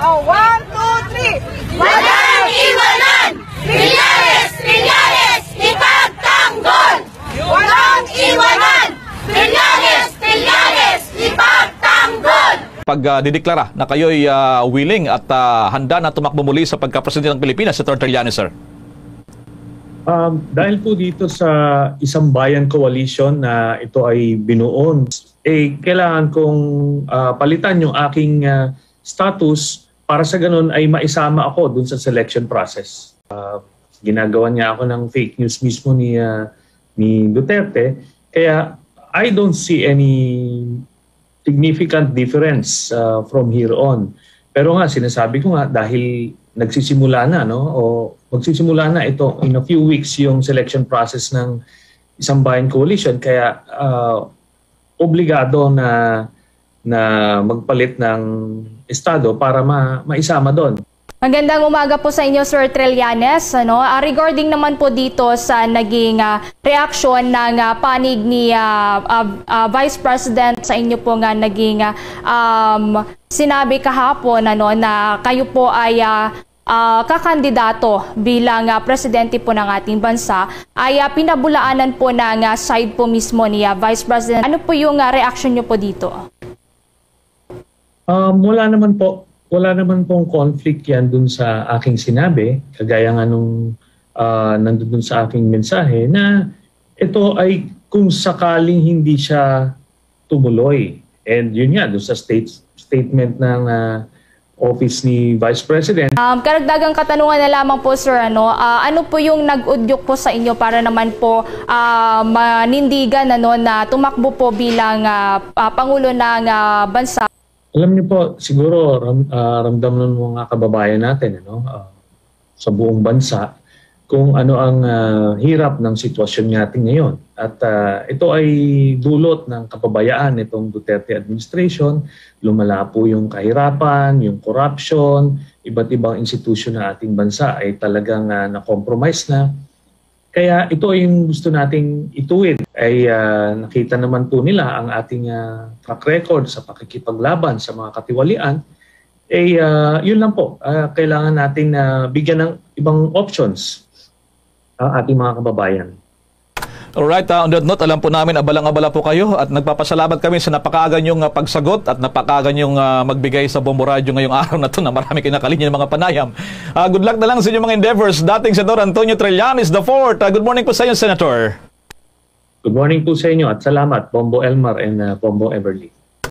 Oh, 1, 2, 3. Walang iwanan! Trillanes! Trillanes! Ipagtanggol! Walang iwanan! Trillanes! Trillanes! Ipagtanggol! Pag dideklara na kayo'y willing at handa na tumakbo muli sa pagka-presidente ng Pilipinas, Senator Trillanes, sir? Dahil po dito sa Isang Bayan Coalition na ito ay binuon, kailangan kong palitan yung aking status para sa ganun ay maisama ako dun sa selection process. Ginagawa niya ako ng fake news mismo ni Duterte, kaya I don't see any significant difference from here on. Pero nga, sinasabi ko nga, dahil nagsisimula na, no? O magsisimula na ito in a few weeks yung selection process ng Isang Bayan Coalition, kaya obligado na magpalit ng estado para maisama doon. Magandang umaga po sa inyo, Sir Trillanes. Regarding naman po dito sa naging reaksyon ng panig ni Vice President sa inyo po nga naging sinabi kahapon na kayo po ay kakandidato bilang presidente po ng ating bansa, ay pinabulaanan po ng side po mismo ni Vice President. Ano po yung reaksyon nyo po dito? Wala naman pong conflict yan dun sa aking sinabi, kagaya nga nung nandun sa aking mensahe, na ito ay kung sakaling hindi siya tumuloy. And yun nga, dun sa statement ng office ni Vice President. Karagdagang katanungan na lamang po, sir, ano po yung nag-udyok po sa inyo para naman po manindigan na tumakbo po bilang Pangulo ng bansa? Alam niyo po, siguro ramdam ng mga kababayan natin sa buong bansa kung ano ang hirap ng sitwasyon natin ngayon. At ito ay dulot ng kapabayaan nitong Duterte administration. Lumala po yung kahirapan, yung corruption, iba't ibang institusyon ng ating bansa ay talagang na-compromise na. Kaya ito ay yung gusto nating ituwid. Ay nakita naman po nila ang ating track record sa pakikipaglaban sa mga katiwalian. Yun lang po. Kailangan natin bigyan ng ibang options ang ating mga kababayan. Alright, on that note, alam po namin abalang-abala po kayo at nagpapasalamat kami sa napakaaga niyong pagsagot at napakaaga niyong magbigay sa Bombo Radio ngayong araw na ito na marami kinakalinya ng mga panayam. Good luck na lang sa inyong mga endeavors. Dating Senador Antonio Trillanes IV. Good morning po sa inyo, Senator. Good morning po sa inyo at salamat, Bombo Elmar and Bombo Everly.